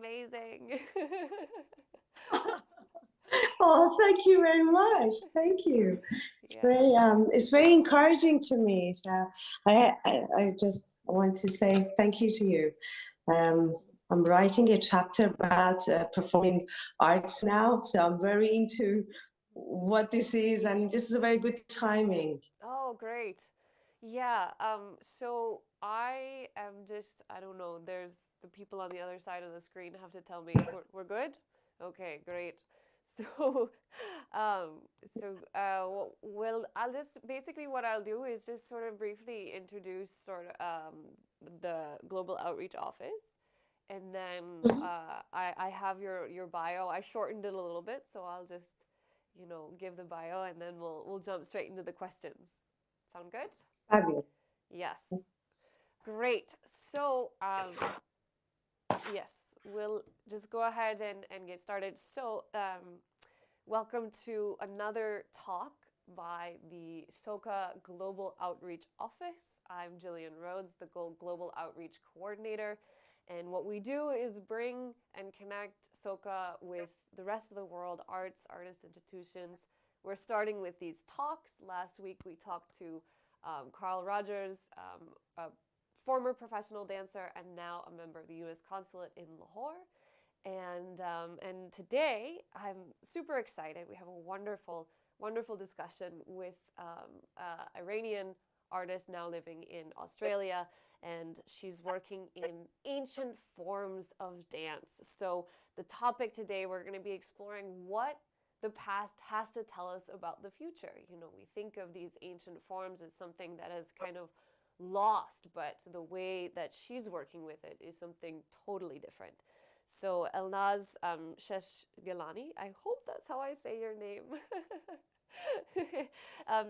amazing. Oh, thank you very much. Thank you. Yeah. It's very encouraging to me. So I just want to say thank you to you. Um, I'm writing a chapter about performing arts now, so I'm very into what this is, and this is a very good timing. Oh, great. Yeah. So I don't know, there's the people on the other side of the screen have to tell me we're good? Okay, great. So, um, well, I'll just basically what I'll do is just sort of briefly introduce the Global Outreach Office, and then Mhm. I have your bio. I shortened it a little bit, so I'll just give the bio, and then we'll jump straight into the questions. Sound good? Fabulous. Yes. Great. So, yes, we'll just go ahead and get started. So, welcome to another talk by the SOCA Global Outreach Office. I'm Jillian Rhodes, the Global Outreach Coordinator. And what we do is bring and connect SOCA with the rest of the world, artists, institutions. We're starting with these talks. Last week we talked to Carl Rogers, a former professional dancer and now a member of the U.S. Consulate in Lahore. And today I'm super excited. We have a wonderful discussion with Iranian artist now living in Australia, and she's working in ancient forms of dance. So the topic today, we're going to be exploring what the past has to tell us about the future. We think of these ancient forms as something that is kind of lost, but the way that she's working with it is something totally different. So Elnaz Sheshgelani, I hope that's how I say your name.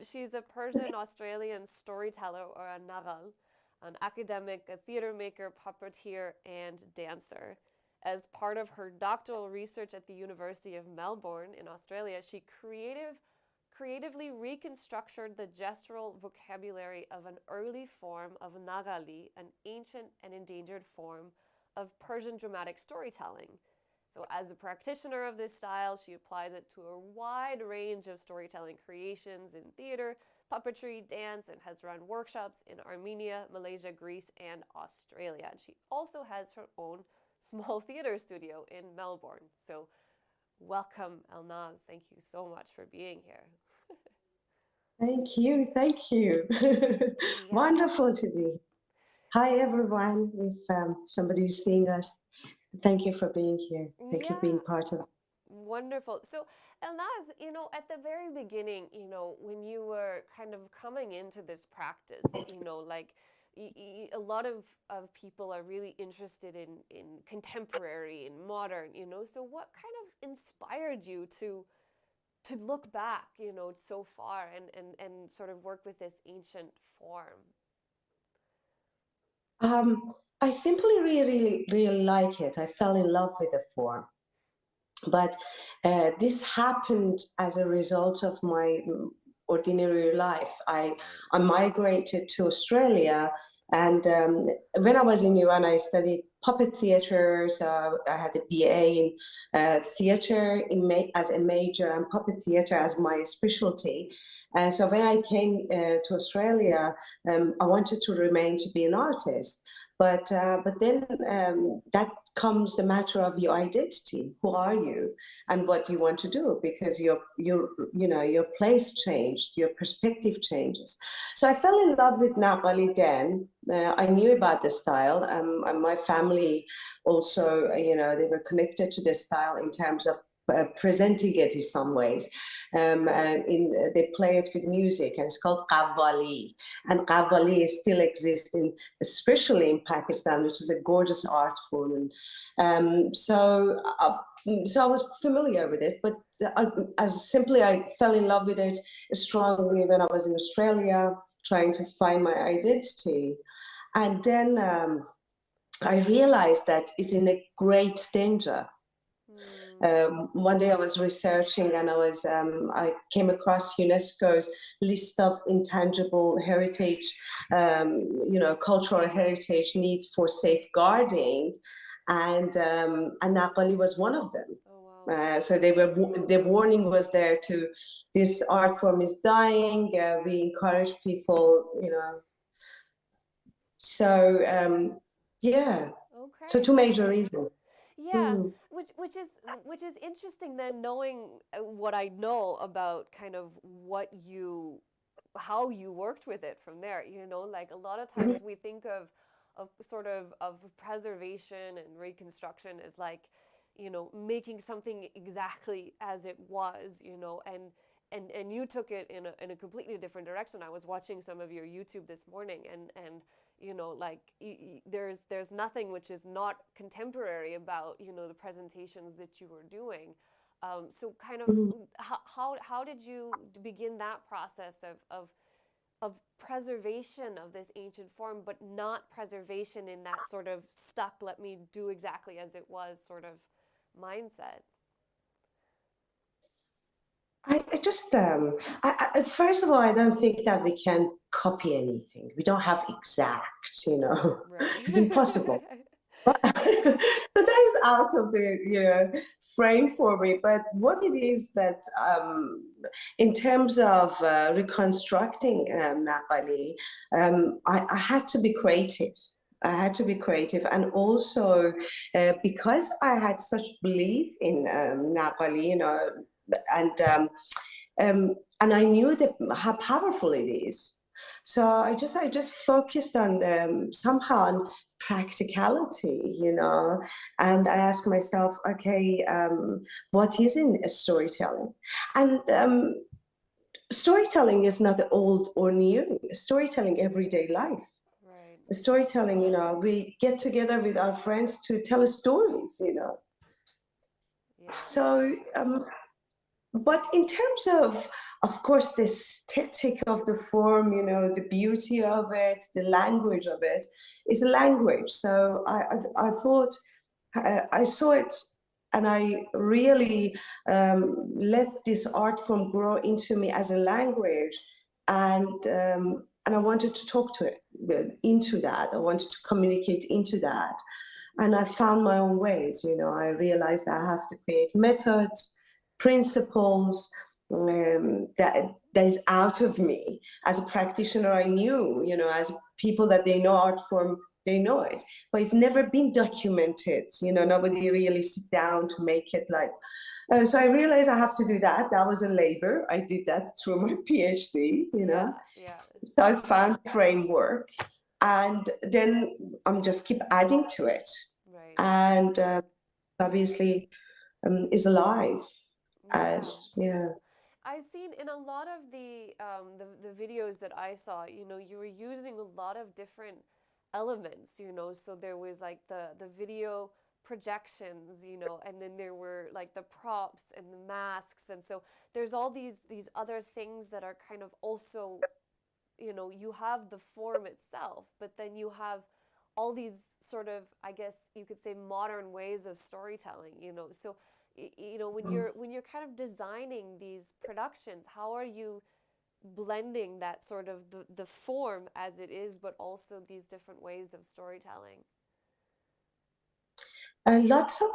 She's a Persian Australian storyteller, or a Naghal, an academic, a theater maker, puppeteer, and dancer. As part of her doctoral research at the University of Melbourne in Australia, she creatively reconstructed the gestural vocabulary of an early form of Naghali, an ancient and endangered form of Persian dramatic storytelling. So, as a practitioner of this style, she applies it to a wide range of storytelling creations in theater, puppetry, dance, and has run workshops in Armenia, Malaysia, Greece, and Australia. And she also has her own small theater studio in Melbourne. So, welcome, Elnaz. Thank you so much for being here. Thank you. Thank you. Yeah, Wonderful to be. Hi, everyone. If somebody's seeing us, thank you for being here. Thank you for being yeah. part of. Wonderful. So, Elnaz, at the very beginning, when you were kind of coming into this practice, like a lot of people are really interested in contemporary and modern, so what kind of inspired you to look back, so far and sort of work with this ancient form? I simply really like it. I fell in love with the form. But this happened as a result of my ordinary life. Right. I migrated to Australia, and when I was in Iran, I studied puppet theater. So I had a BA in theater as a major and puppet theater as my specialty. And so when I came to Australia, I wanted to remain to be an artist. But then that comes the matter of your identity. Who are you, and what you want to do? Because your place changed, your perspective changes. So I fell in love with Naghali then. I knew about the style, and my family also, they were connected to the style in terms of presenting it in some ways. They play it with music, and it's called qawwali. And qawwali still exists, especially in Pakistan, which is a gorgeous art form. And so I was familiar with it, but I fell in love with it strongly when I was in Australia, trying to find my identity. And then I realized that it's in a great danger. Hmm. One day I was researching, and I came across UNESCO's list of intangible heritage, cultural heritage needs for safeguarding. and Naghali was one of them. Oh, wow. So the warning was there to this art form is dying. We encourage people, So yeah, so Okay. two major reasons. Yeah, Mm. which is interesting then, knowing what I know about kind of how you worked with it from there. Like a lot of times we think of sort of preservation and reconstruction as like, making something exactly as it was, and you took it in a completely different direction. I was watching some of your YouTube this morning, and like there's nothing which is not contemporary about the presentations that you were doing. So kind of Mm. how did you begin that process of preservation of this ancient form, but not preservation in that sort of stuck, let me do exactly as it was sort of mindset? I just first of all, I don't think that we can copy anything. We don't have exact, it's Right. impossible. So that is out of the frame for me. But what it is that in terms of reconstructing Naghali, I had to be creative. I had to be creative, and also because I had such belief in Naghali, and um, and I knew how powerful it is. So I just focused on somehow on practicality, and I asked myself, okay, what is in storytelling? And storytelling is not old or new. Storytelling, everyday life. Right. Storytelling, we get together with our friends to tell stories, Yeah. So but in terms of course, the aesthetic of the form, the beauty of it, the language of it is a language. So I thought, I saw it, and I really let this art form grow into me as a language, and I wanted to talk to it into that. I wanted to communicate into that, and I found my own ways. I realized that I have to create methods, principles, that is out of me. As a practitioner, I knew, as people that they know art form, they know it, but it's never been documented. Nobody really sit down to make it like. So I realized I have to do that. That was a labor. I did that through my PhD. Yeah. Yeah. So I found framework, and then I'm just keep adding to it, Right. and obviously is alive Yeah. as yeah. I've seen in a lot of the videos that I saw, you were using a lot of different elements, so there was like the video projections, and then there were like the props and the masks, and so there's all these other things that are kind of also, you have the form itself, but then you have all these sort of, I guess you could say, modern ways of storytelling, so when you're kind of designing these productions, how are you blending that sort of the form as it is, but also these different ways of storytelling? Lots of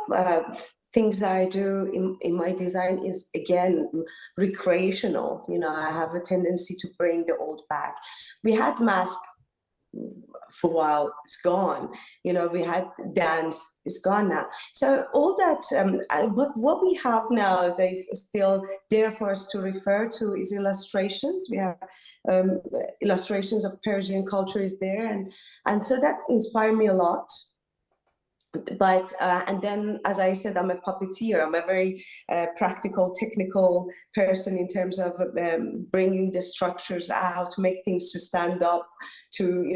things that I do in my design is, again, recreational. I have a tendency to bring the old back. We had mask for a while, it's gone. We had dance, it's gone now. So all that, what we have nowadays is still there for us to refer to is illustrations. We have illustrations of Persian culture is there, and so that inspired me a lot. But and then, as I said, I'm a puppeteer. I'm a very practical, technical person in terms of bringing the structures out, make things to stand up, to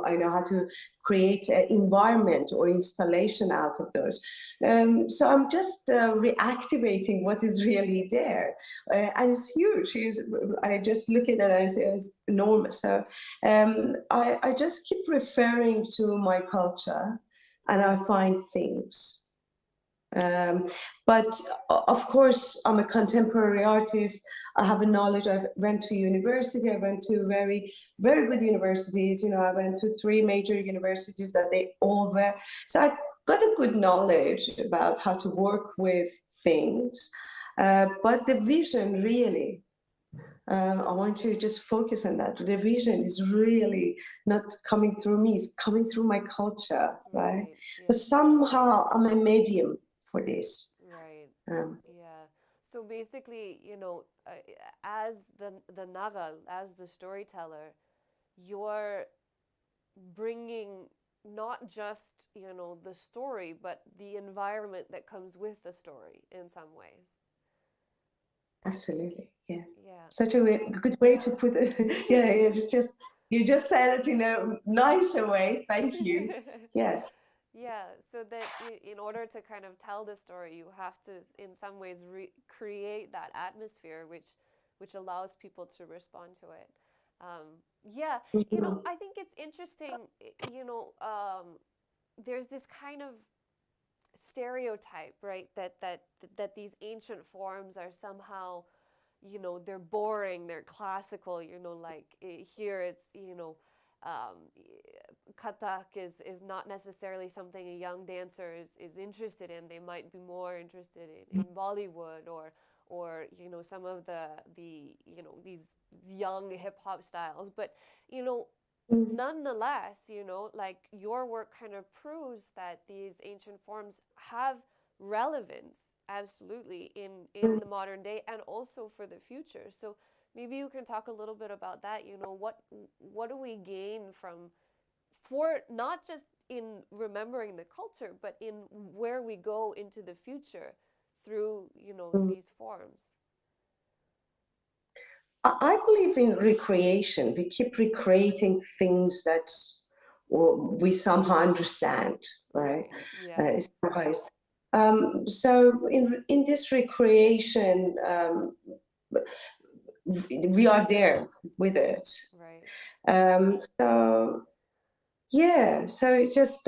I know how to create an environment or installation out of those. So I'm just reactivating what is really there, and it's huge. I just look at it and I say it's enormous. So I just keep referring to my culture, and I find things. But of course, I'm a contemporary artist. I have a knowledge. I went to university. I went to very, very good universities. I went to 3 major universities that they all were. So got a good knowledge about how to work with things, but the vision really, I want to just focus on that. The vision is really not coming through me, it's coming through my culture, right? Yeah. But somehow I'm a medium for this. Right. Um, Yeah. So basically, as the Naghal, as the storyteller, you're bringing not just, the story, but the environment that comes with the story in some ways. Absolutely, yes. Yeah. Such a good way to put it. Yeah, yeah, just you just said it in a nicer way. Thank you. Yes. Yeah, so that in order to kind of tell the story, you have to, in some ways, create that atmosphere, which allows people to respond to it. Yeah, Mhm. I think it's interesting. There's this kind of stereotype, right? That these ancient forms are somehow, they're boring, they're classical. Like here it's, um, katak is not necessarily something a young dancer is interested in. They might be more interested in Bollywood or some of the these young hip hop styles. But you know Mhm. nonetheless, like your work kind of proves that these ancient forms have relevance absolutely in the modern day and also for the future. So maybe you can talk a little bit about that. What do we gain from for not just in remembering the culture, but in where we go into the future through Mhm. these forms. I believe in recreation. We keep recreating things that we somehow understand, right? Right. Yeah. Somehow. So in this recreation, we are there with it. Right. So yeah, so it just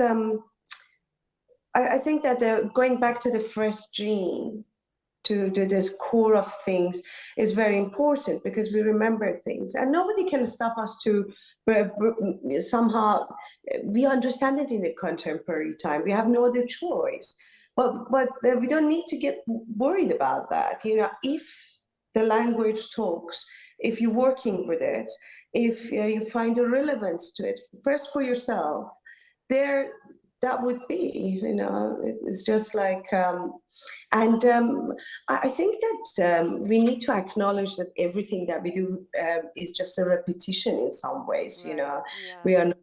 I think that going back to the first gene, to this core of things is very important because we remember things and nobody can stop us to somehow we understand it in the contemporary time. We have no other choice, but we don't need to get worried about that. If the language talks, if you're working with it, if you find a relevance to it first for yourself, there that would be, it's just like and I think that we need to acknowledge that everything that we do is just a repetition in some ways. Right. Yeah. We are not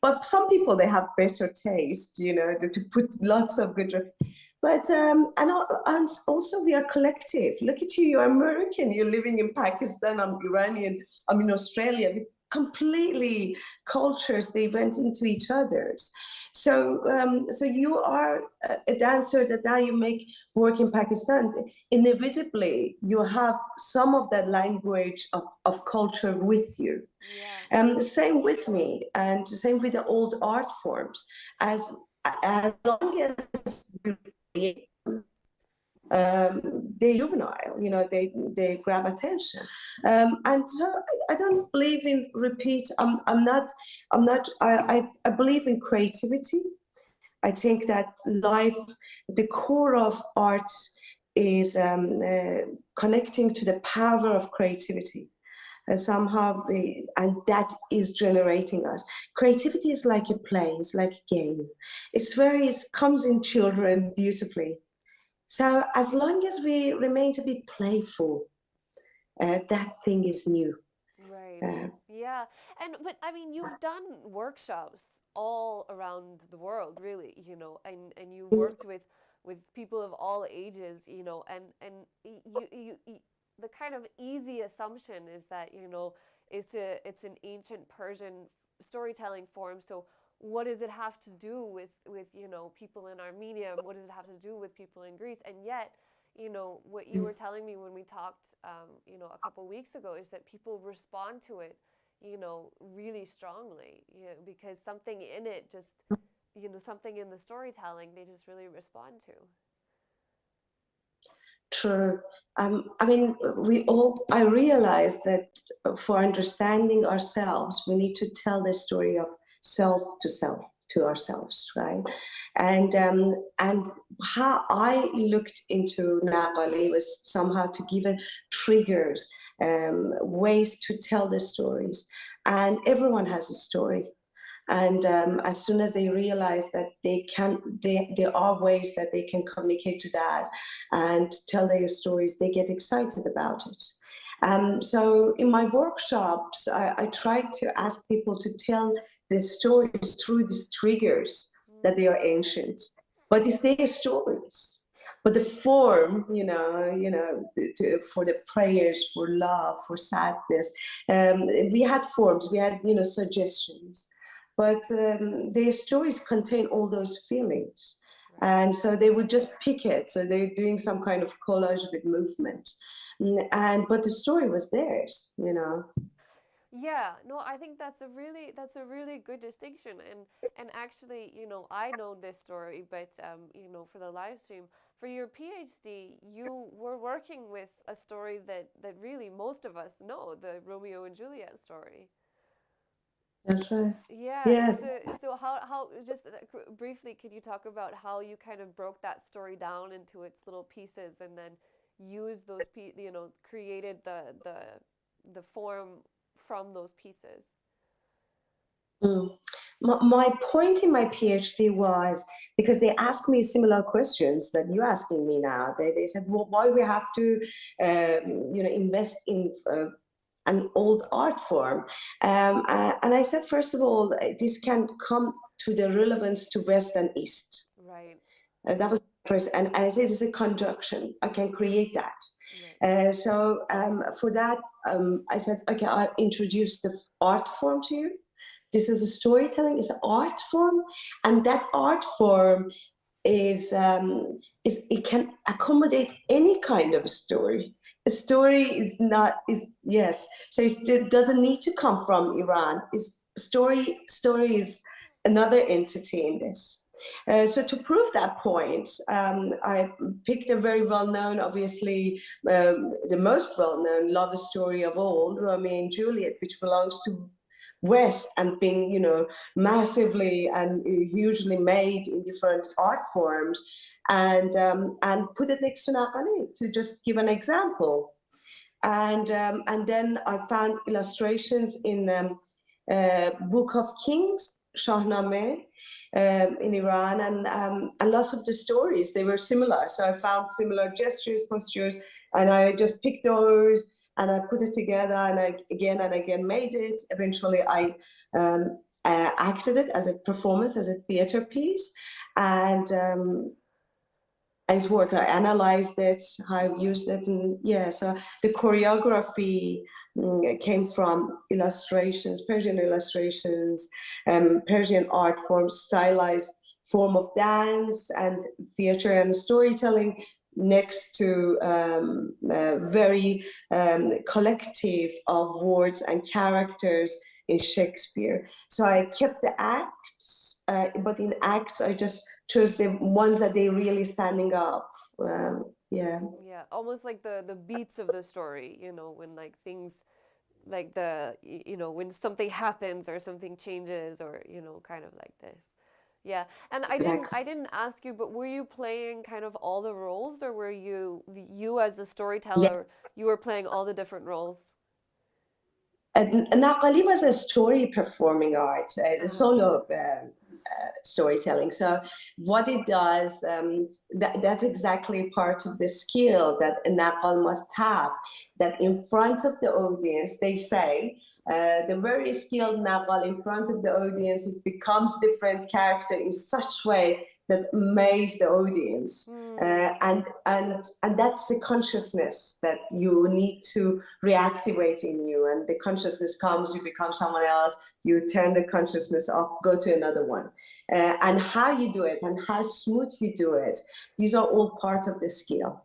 but some people, they have better taste, to put lots of good but and also we are collective. Look at you, you're American, you're living in Pakistan, I'm Iranian, I'm in Australia. We completely cultures, they went into each other's. So you are a dancer that now you make work in Pakistan. Inevitably, you have some of that language of culture with you. Yeah. And the same with me, and the same with the old art forms. As long as they're juvenile, they grab attention, and so I don't believe in repeat. I'm not. I believe in creativity. I think that life, the core of art, is connecting to the power of creativity. Somehow, and that is generating us. Creativity is like a play, it's like a game. It comes in children beautifully. So as long as we remain to be playful, that thing is new. Right. Uh, Yeah. But I mean, you've done workshops all around the world, really, and you've worked with people of all ages, and the kind of easy assumption is that, it's an ancient Persian storytelling form. So what does it have to do with people in Armenia? What does it have to do with people in Greece? And yet, what you were telling me when we talked, a couple weeks ago is that people respond to it, really strongly, because something in it just, something in the storytelling they just really respond to. True. I mean, I realize that for understanding ourselves, we need to tell the story of self to ourselves, right? And how I looked into Naghali was somehow to give it triggers, ways to tell the stories. And everyone has a story. And as soon as they realize that there are ways that they can communicate to that and tell their stories, they get excited about it. So in my workshops, I try to ask people to tell their stories through these triggers, that they are ancient, but it's their stories. But the form, for the prayers, for love, for sadness, we had forms, we had, suggestions, but their stories contain all those feelings. And so they would just pick it. So they're doing some kind of collage with movement. But the story was theirs. Yeah, no, I think that's a really good distinction, and actually, I know this story, but for the live stream, for your PhD, you were working with a story that really most of us know, the Romeo and Juliet story. That's right. Yeah, Yes. so how just briefly, could you talk about how you kind of broke that story down into its little pieces and then used those created the form from those pieces? Mm. My point in my PhD was because they asked me similar questions that you're asking me now. They said, well, why we have to, invest in an old art form? And I said, first of all, this can come to the relevance to West and East. Right. That was first, and I said it's a conjunction. I can create that. Right. So for that, I said, okay, I'll introduce the art form to you. This is a storytelling, it's an art form, and that art form is it can accommodate any kind of story. A story is not is yes, so it doesn't need to come from Iran. Is story is another entity in this. So to prove that point, I picked a very well-known, obviously the most well-known love story of all, Romeo and Juliet, which belongs to West and being, massively and hugely made in different art forms, and put it next to Naghali to just give an example. And then I found illustrations in Book of Kings, Shahnameh, in Iran, and lots of the stories, they were similar. So I found similar gestures, postures, and I just picked those and I put it together, and I again and again made it. Eventually, I acted it as a performance, as a theater piece, and it's work. I analyzed it, I used it, and yeah. So the choreography came from illustrations, Persian illustrations, Persian art forms, stylized form of dance and theater and storytelling, next to very collective of words and characters in Shakespeare. So I kept the acts, but in acts I just chose the ones that they really standing up. Yeah. Yeah, almost like the beats of the story, when like things like when something happens or something changes or kind of like this. Yeah, and Exactly. I didn't ask you, but were you playing kind of all the roles, or were you as the Yeah. storyteller, you were playing all the different roles? Naghali was a story performing art, a Uh-huh. solo storytelling. So what it does, that's exactly part of the skill that a Naghal must have, that in front of the audience, they say, the very skilled Naghal in front of the audience, it becomes different character in such way that amaze the audience. And that's the consciousness that you need to reactivate in you. And the consciousness comes, you become someone else, you turn the consciousness off, go to another one. And how you do it and how smooth you do it, these are all part of the skill.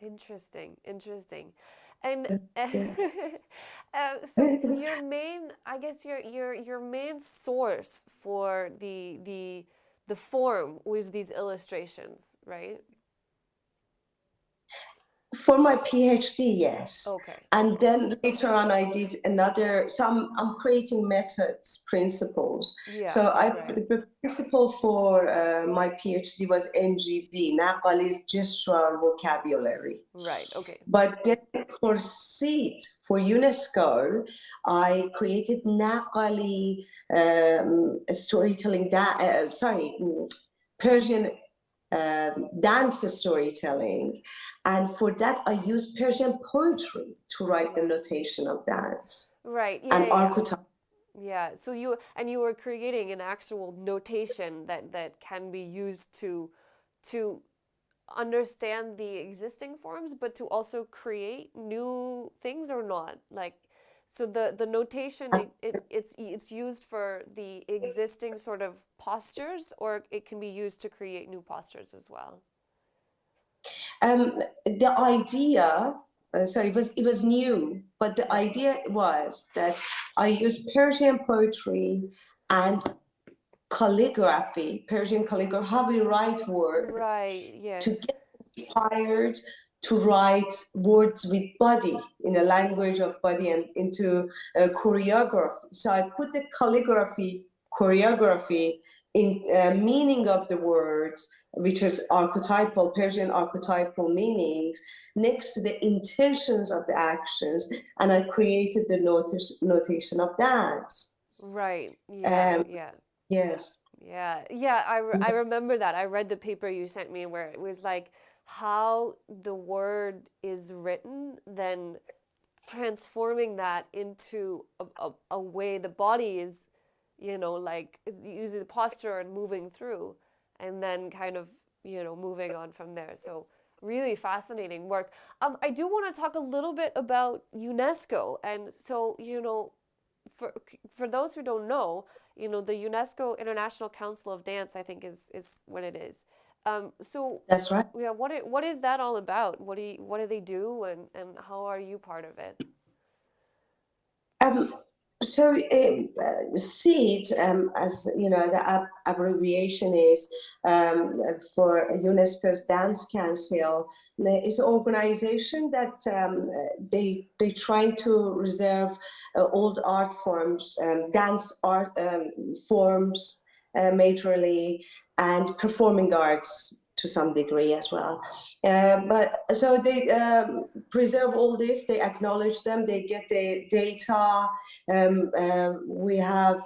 Interesting, interesting. And Yeah. so your main, I guess your main source for the form was these illustrations, right? For my PhD, yes. Okay. And then later on, I did another, I'm creating methods, principles. Yeah. So Right. the principle for my PhD was NGV, Naghali's gestural vocabulary. Right. Okay. But then for SEED, for UNESCO, I created Naghali storytelling, Persian dance storytelling, and for that I use Persian poetry to write the Right. notation of dance Right. Yeah. and Yeah. Yeah. archetype. Yeah. So you were creating an actual notation that can be used to understand the existing forms, but to also create new things or not. Like, so the notation it's used for the existing sort of postures, or it can be used to create new postures as well. The idea, so it was new, but the idea was that I use Persian poetry and calligraphy, Persian calligraphy, how we write words, Right. to Yes. get inspired to write words with body, in a language of body, and into choreography. So I put the choreography in meaning of the words, which is archetypal, Persian archetypal meanings, next to the intentions of the actions, and I created the notation of dance. Right. Yeah. Um, Yeah. yes. Yeah, yeah, I remember that. I read the paper you sent me where it was like how the word is written, then transforming that into a way the body is, like using the posture and moving through, and then kind of, moving on from there. So really fascinating work. I do want to talk a little bit about UNESCO. And so, for those who don't know, the UNESCO International Council of Dance, I think is what it is. So That's right. yeah, what is that all about? What do they do, and how are you part of it? Um, so SEED, as you know, the abbreviation is for UNESCO's Dance Council. It's an organization that they trying to reserve old art forms, dance art forms, majorly, and performing arts to some degree as well. But so they preserve all this, they acknowledge them, they get the data. We have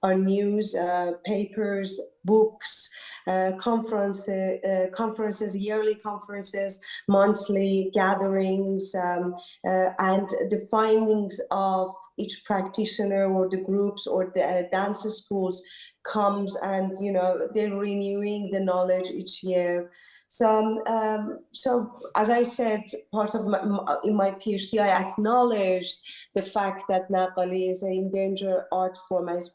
our news, papers, books, conferences, yearly conferences, monthly gatherings, and the findings of each practitioner or the groups or the dance schools comes, and they're renewing the knowledge each year. So as I said, part of in my PhD, I acknowledged the fact that Naghali is an endangered art form, is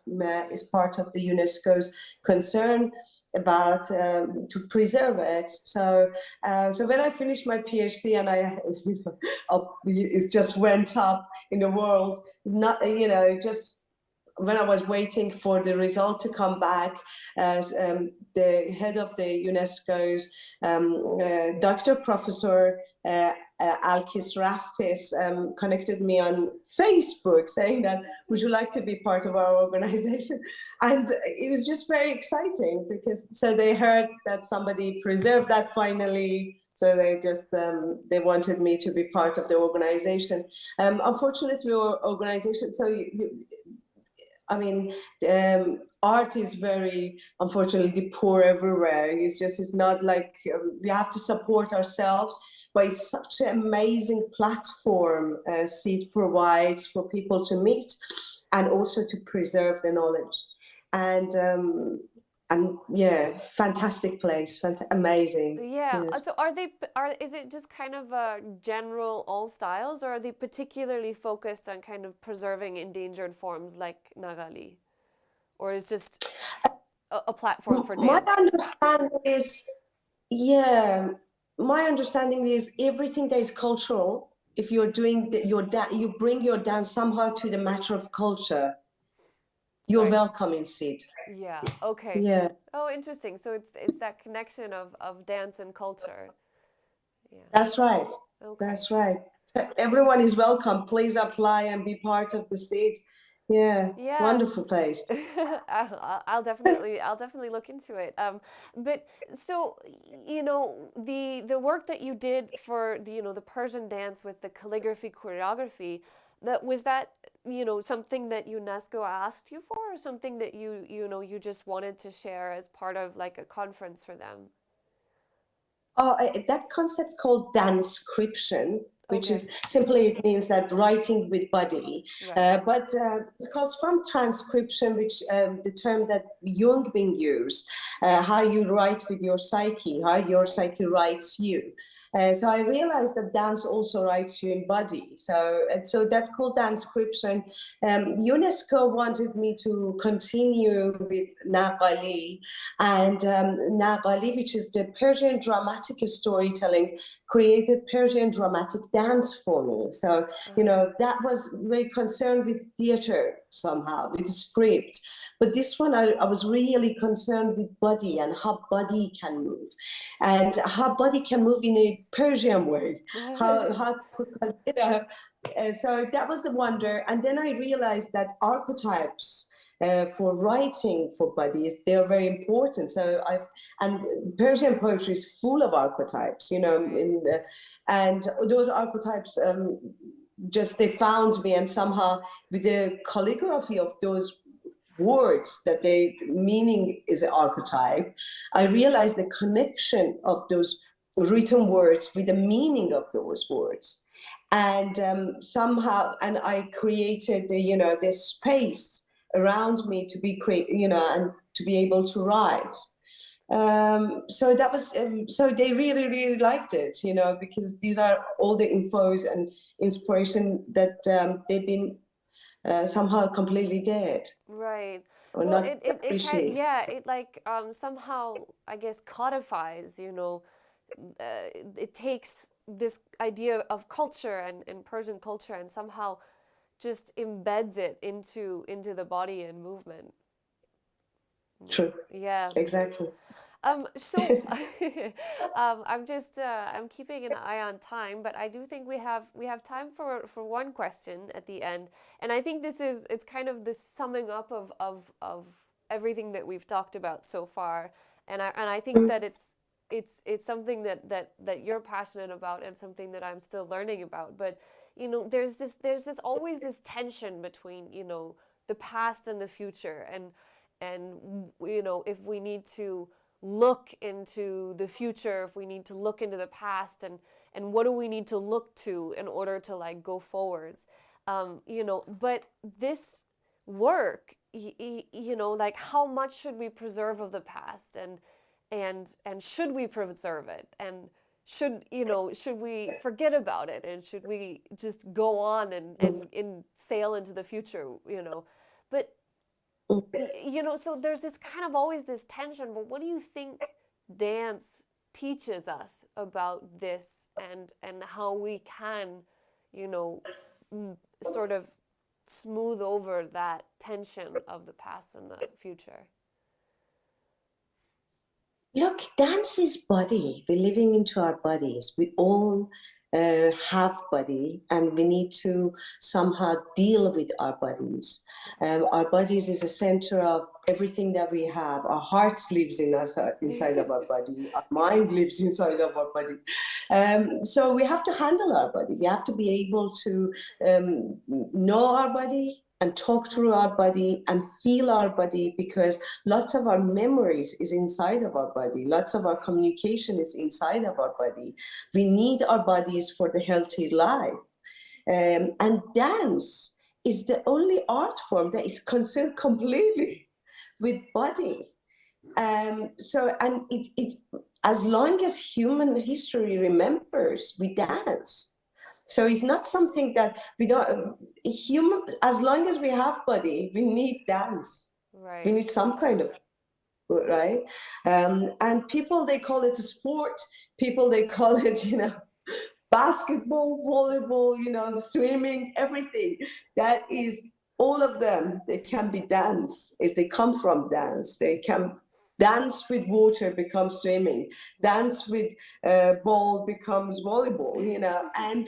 part of the UNESCO's concern about to preserve it. So when I finished my PhD, and it just went up in the world, not just when I was waiting for the result to come back, the head of the UNESCO's Dr. Professor Alkis Raftis connected me on Facebook saying that, would you like to be part of our organization? And it was just very exciting because so they heard that somebody preserved that finally. So they just they wanted me to be part of the organization. Unfortunately, our organization, so art is very, unfortunately, poor everywhere. It's not like we have to support ourselves, but it's such an amazing platform SEED provides for people to meet and also to preserve the knowledge. And yeah, fantastic place, amazing. Yeah. Yes. So is it just kind of general all styles, or are they particularly focused on kind of preserving endangered forms like Naghali? Or is just a platform for My dance? understanding is, yeah, my understanding is everything that is cultural, if you're doing you bring your dance somehow to the matter of culture, you're Right. welcome in SEED. Yeah. Okay. Yeah. Oh, interesting. So it's that connection of dance and culture. Yeah. That's right. Okay. That's right. So everyone is welcome. Please apply and be part of the seed. Yeah, Yeah. wonderful place. I'll definitely look into it. But so the work that you did for the Persian dance with the calligraphy choreography, that something that UNESCO asked you for, or something that you just wanted to share as part of like a conference for them? That concept called transcription, which Okay. is simply it means that writing with body, Right. but it's called from transcription, which the term that Jung being used, how you write with your psyche, how your Right. psyche writes you. So I realized that dance also writes you in body. So that's called transcription. UNESCO wanted me to continue with Naghali, and Naghali, which is the Persian dramatic storytelling, created Persian dramatic dance for me. So, that was very concerned with theater somehow, with script. But this one, I was really concerned with body and how body can move, and how body can move in a Persian way. How so that was the wonder. And then I realized that archetypes for writing for bodies, they are very important. And Persian poetry is full of archetypes, Right. and those archetypes just they found me, and somehow with the calligraphy of those words that the meaning is an archetype, I realized the connection of those written words with the meaning of those words. And somehow, and I created this space around me to be and to be able to write. So that was so they really really liked it, because these are all the infos and inspiration that they've been somehow completely dead Right. or Well, not it kind appreciated. yeah, it like somehow I guess codifies, it takes this idea of culture and Persian culture and somehow just embeds it into the body and movement. True, Yeah. exactly. So I'm keeping an eye on time, but I do think we have time for one question at the end, and I think it's kind of this summing up of everything that we've talked about so far, and I think that it's something that you're passionate about and something that I'm still learning about, but there's always this tension between the past and the future, and if we need to look into the future, if we need to look into the past, and what do we need to look to in order to like go forwards, but this work, like how much should we preserve of the past, and should we preserve it, and should we forget about it, and should we just go on and sail into the future, but so there's this kind of always this tension, but what do you think dance teaches us about this, and how we can, you know, sort of smooth over that tension of the past and the future? Look, dance is body. We're living into our bodies. We all have body, and we need to somehow deal with our bodies. Our bodies is a center of everything that we have. Our hearts lives in us, inside of our body. Our mind lives inside of our body. So we have to handle our body. We have to be able to know our body and talk through our body and feel our body, because lots of our memories is inside of our body. Lots of our communication is inside of our body. We need our bodies for the healthy life. And dance is the only art form that is concerned completely with body. And it as long as human history remembers, we dance. So it's not something that we don't human. As long as we have body, we need dance. We Right. need some kind of right. And people they call it a sport. People they call it basketball, volleyball, swimming, everything. That is all of them. They can be dance. Is they come from dance. They can. Dance with water becomes swimming. Dance with ball becomes volleyball, you know. And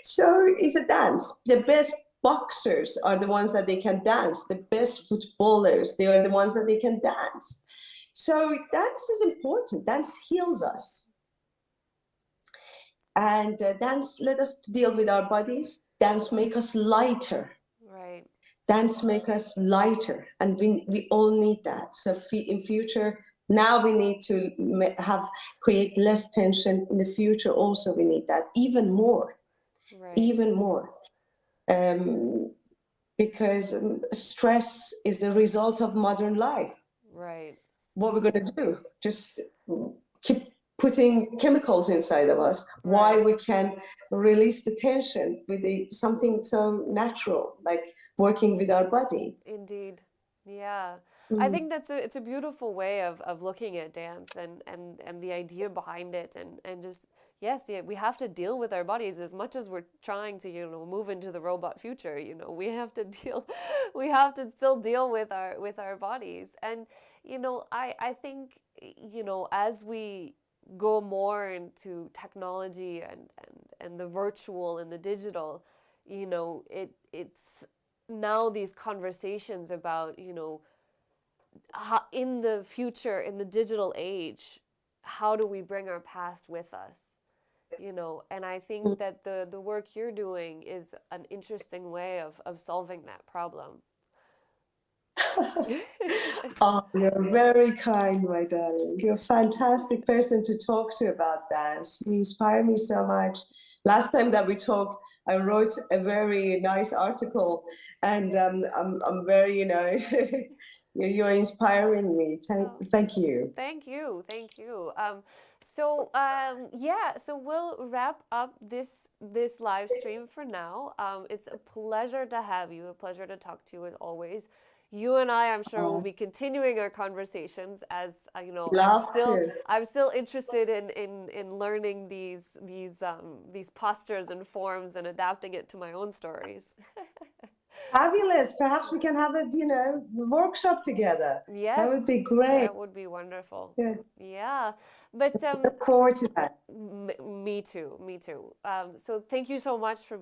so it's a dance. The best boxers are the ones that they can dance. The best footballers, they are the ones that they can dance. So dance is important. Dance heals us. And dance let us deal with our bodies. Dance make us lighter. Right. Dance make us lighter, and we all need that. So in future, now we need to create less tension. In the future also we need that even more. Right. Even more. Because stress is the result of modern life. Right. What we're going to do? Just keep putting chemicals inside of us. Why Right. we can release the tension with something so natural, like working with our body. Indeed. Yeah. I think it's a beautiful way of looking at dance and the idea behind it, and just yes, we have to deal with our bodies as much as we're trying to, you know, move into the robot future. You know, we have to we have to still deal with our bodies. And you know, I think, you know, as we go more into technology and the virtual and the digital, you know, it's now these conversations about, you know, how, in the future, in the digital age, how do we bring our past with us? You know, and I think that the work you're doing is an interesting way of solving that problem. Oh, you're very kind, my darling. You're a fantastic person to talk to about dance. You inspire me so much. Last time that we talked, I wrote a very nice article, and I'm very, you know, you're inspiring me. Oh, Thank you. thank you, thank you. Yeah, so we'll wrap up this live stream for now. It's a pleasure to have you, a pleasure to talk to you as always. You and I'm sure, will be continuing our conversations as you know. Love to. I'm still interested in learning these postures and forms and adapting it to my own stories. Fabulous. Perhaps we can have a, you know, workshop together. Yes, That would be great. that would be wonderful. Yeah. Yeah, but Look forward to that. me too, me too. So thank you so much for